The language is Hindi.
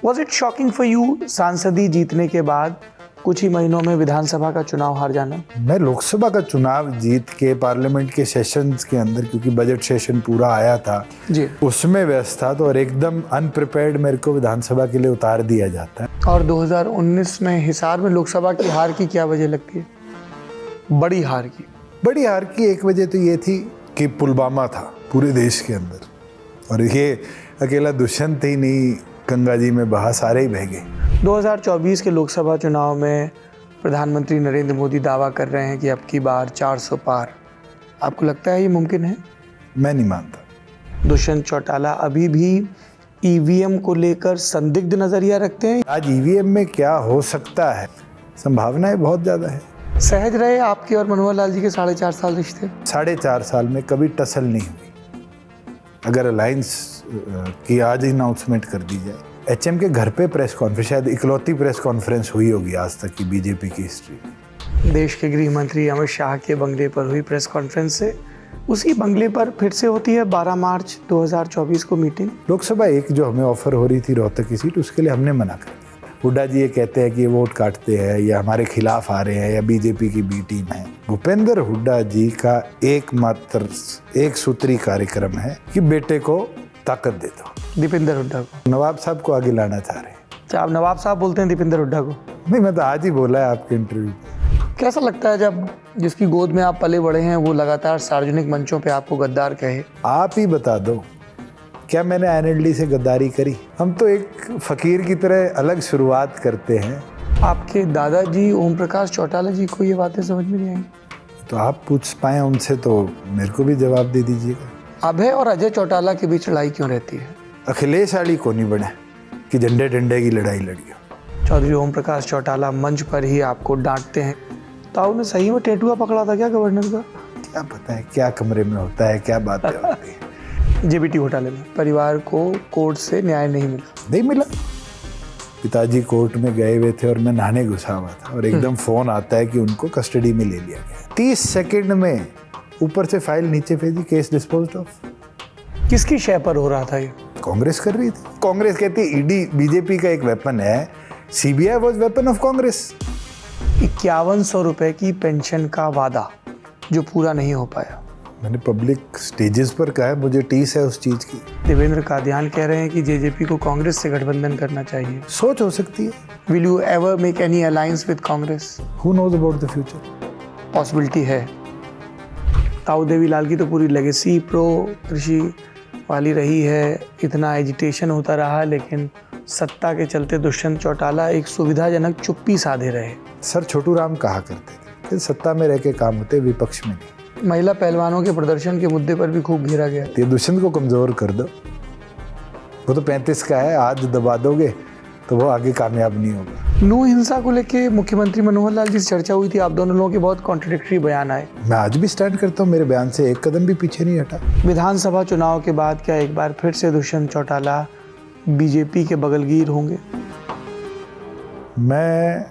Was it shocking for you सांसदी जीतने के बाद कुछ ही महीनों में विधानसभा का चुनाव हार जाना? मैं लोकसभा का चुनाव जीत के पार्लियामेंट के सेशंस के अंदर, क्योंकि बजट सेशन पूरा आया था जी, उसमें व्यस्त था, तो और एकदम अनप्रिपेयर्ड मेरे को विधानसभा के लिए उतार दिया जाता है। और 2019 में हिसार में लोकसभा की हार की क्या वजह लगती है? बड़ी हार की एक वजह तो ये थी कि पुलवामा था पूरे देश के अंदर, और ये अकेला दुष्यंत ही नहीं, गंगा जी में बहा, सारे ही बह गए। 2024 के लोकसभा चुनाव में प्रधानमंत्री नरेंद्र मोदी दावा कर रहे हैं कि अब की बार 400 पार। आपको लगता है ये मुमकिन है? मैं नहीं मानता। दुष्यंत चौटाला अभी भी ईवीएम को लेकर संदिग्ध नजरिया रखते हैं। आज ईवीएम में क्या हो सकता है, संभावनाएं बहुत ज़्यादा है। सहज रहे आपके और मनोहर लाल जी के 4.5 साल रिश्ते? 4.5 साल में कभी टसल नहीं हुई। अगर अलायंस की आज ही अनाउंसमेंट कर दी जाए, एचएम के घर पे प्रेस कॉन्फ्रेंस, शायद इकलौती प्रेस कॉन्फ्रेंस हुई होगी आज तक की बीजेपी की हिस्ट्री में। देश के गृह मंत्री अमित शाह के बंगले पर हुई प्रेस कॉन्फ्रेंस से उसी बंगले पर फिर से होती है 12 मार्च 2024 को मीटिंग। लोकसभा एक जो हमें ऑफर हो रही थी रोहतक की सीट, उसके लिए हमने मना कर दिया। हुड्डा जी ये कहते हैं कि ये वोट काटते हैं या हमारे खिलाफ आ रहे हैं या बीजेपी की बी टीम है। भूपेंद्र हुड्डा जी का एकमात्र एक सूत्री कार्यक्रम है कि बेटे को ताकत दे दो। दीपेंद्र हुड्डा को नवाब साहब को आगे लाना चाह रहे हैं। क्या आप नवाब साहब बोलते हैं दीपेंद्र हुड्डा को? नहीं, मैं तो आज ही बोला है आपके इंटरव्यू। कैसा लगता है जब जिसकी गोद में आप पले बड़े हैं वो लगातार सार्वजनिक मंचों पे आपको गद्दार कहे? आप ही बता दो, क्या मैंने एनएलडी से गद्दारी करी? हम तो एक फकीर की तरह अलग शुरुआत करते हैं। आपके दादाजी ओम प्रकाश चौटाला जी को ये बातें समझ में नहीं आई? तो आप पूछ पाए उनसे तो मेरे को भी जवाब दे दीजिएगा। अभय और अजय चौटाला के बीच लड़ाई क्यों रहती है? अखिलेश आली को नहीं बने कि झंडे डंडे की लड़ाई लड़ी हो। चौधरी ओम प्रकाश चौटाला मंच पर ही आपको डांटते हैं, तो आपने सही में टेटुआ पकड़ा था क्या गवर्नर का? क्या पता है क्या कमरे में होता है, क्या बातें होती है। जेबीटी घोटाले में परिवार को कोर्ट से न्याय नहीं मिला। पिताजी कोर्ट में गए हुए थे और मैं नहाने घुसा हुआ था और एकदम फोन आता है कि उनको कस्टडी में ले लिया गया। 30 सेकंड में ऊपर से फाइल नीचे भेजी, केस डिस्पोज्ड ऑफ। किसकी शय पर हो रहा था ये? कांग्रेस कर रही थी। कांग्रेस कहती है ईडी बीजेपी का एक वेपन है, CBI was weapon of Congress. 5100 रुपए की पेंशन का वादा जो पूरा नहीं हो पाया। मैंने पब्लिक स्टेजेस पर कहा है, मुझे टीस है उस चीज की। देवेंद्र कादियान कह रहे हैं कि जेजेपी को कांग्रेस से गठबंधन करना चाहिए। सोच हो सकती है। Will you ever make any alliance with Congress? Who knows about the future. Possibility है। ताऊ देवी लाल की तो पूरी लेगेसी प्रो कृषि वाली रही है, इतना एजिटेशन होता रहा, लेकिन सत्ता के चलते दुष्यंत चौटाला एक सुविधाजनक चुप्पी साधे रहे। सर छोटू राम कहा करते थे कि सत्ता में रह के काम होते, विपक्ष में नहीं। महिला पहलवानों के प्रदर्शन के मुद्दे पर भी खूब घेरा गया। ये दुष्यंत को कमजोर कर दो, वो तो 35 का है, आज दबा दोगे तो वो आगे कामयाब नहीं होगा। नू हिंसा को लेके मुख्यमंत्री मनोहर लाल जी से चर्चा हुई थी, आप दोनों लोगों के बहुत कॉन्ट्रडिक्टरी बयान आए। मैं आज भी स्टैंड करता हूँ, मेरे बयान से एक कदम भी पीछे नहीं हटा। विधानसभा चुनाव के बाद क्या एक बार फिर से दुष्यंत चौटाला बीजेपी के बगलगीर होंगे? मैं